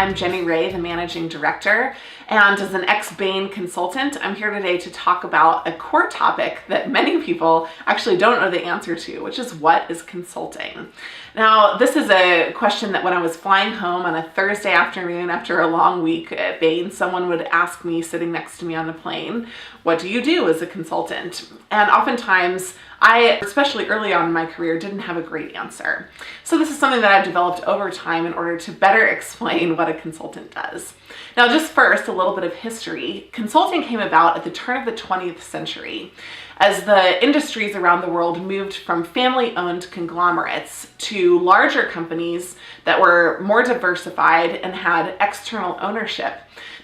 I'm Jenny Ray, the Managing Director, and as an ex-Bain consultant, I'm here today to talk about a core topic that many people actually don't know the answer to, which is what is consulting? Now, this is a question that when I was flying home on a Thursday afternoon after a long week at Bain, someone would ask me sitting next to me on the plane, what do you do as a consultant? And oftentimes, I, especially early on in my career, didn't have a great answer. So this is something that I've developed over time in order to better explain what a consultant does. Now, just first, a little bit of history. Consulting came about at the turn of the 20th century as the industries around the world moved from family-owned conglomerates to larger companies that were more diversified and had external ownership.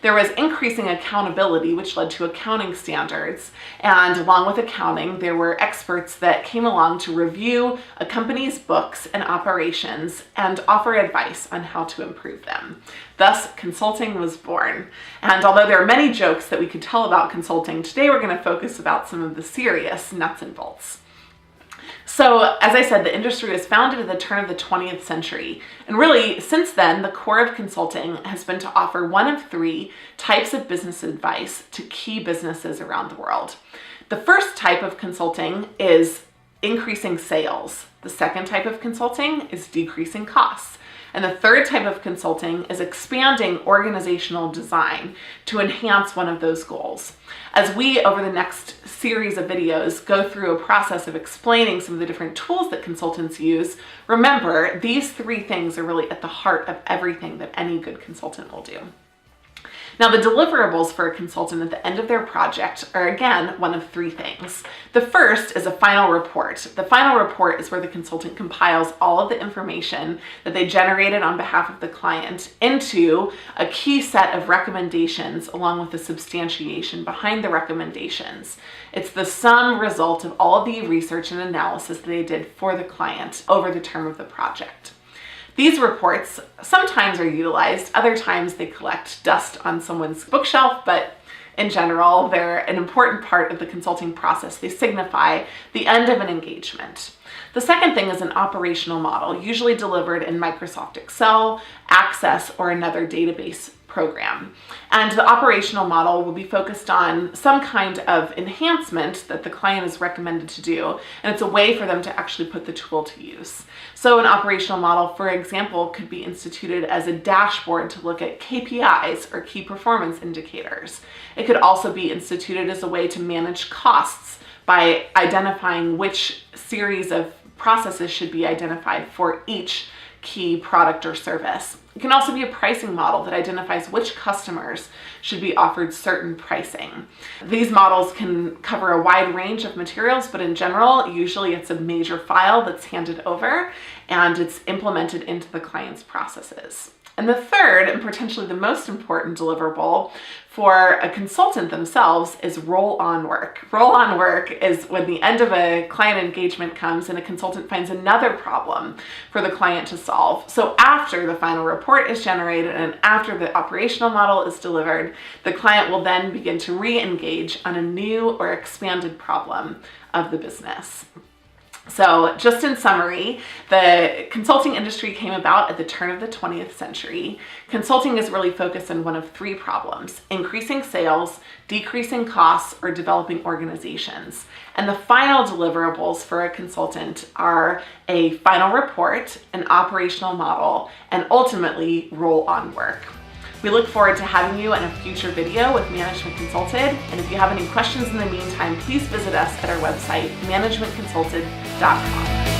There was increasing accountability, which led to accounting standards. And along with accounting, there were experts that came along to review a company's books and operations and offer advice on how to improve them. Thus, consulting was born. And although there are many jokes that we could tell about consulting, today we're going to focus about some of the serious nuts and bolts. So, as I said, the industry was founded at the turn of the 20th century. And really, since then, the core of consulting has been to offer one of three types of business advice to key businesses around the world. The first type of consulting is increasing sales. The second type of consulting is decreasing costs. And the third type of consulting is expanding organizational design to enhance one of those goals. As we, over the next series of videos, go through a process of explaining some of the different tools that consultants use, remember, these three things are really at the heart of everything that any good consultant will do. Now, the deliverables for a consultant at the end of their project are, again, one of three things. The first is a final report. The final report is where the consultant compiles all of the information that they generated on behalf of the client into a key set of recommendations along with the substantiation behind the recommendations. It's the sum result of all of the research and analysis that they did for the client over the term of the project. These reports sometimes are utilized, other times they collect dust on someone's bookshelf, but in general, they're an important part of the consulting process. They signify the end of an engagement. The second thing is an operational model, usually delivered in Microsoft Excel, Access, or another database program. And the operational model will be focused on some kind of enhancement that the client is recommended to do, and it's a way for them to actually put the tool to use. So an operational model, for example, could be instituted as a dashboard to look at KPIs or key performance indicators. It could also be instituted as a way to manage costs by identifying which series of processes should be identified for each key product or service. It can also be a pricing model that identifies which customers should be offered certain pricing. These models can cover a wide range of materials, but in general, usually it's a major file that's handed over and it's implemented into the client's processes. And the third, and potentially the most important deliverable for a consultant themselves, is roll-on work. Roll-on work is when the end of a client engagement comes and a consultant finds another problem for the client to solve. So after the final report is generated and after the operational model is delivered, the client will then begin to re-engage on a new or expanded problem of the business. So just in summary, the consulting industry came about at the turn of the 20th century. Consulting is really focused on one of three problems: increasing sales, decreasing costs, or developing organizations. And the final deliverables for a consultant are a final report, an operational model, and ultimately roll-on work. We look forward to having you in a future video with Management Consulted. And if you have any questions in the meantime, please visit us at our website, managementconsulted.com.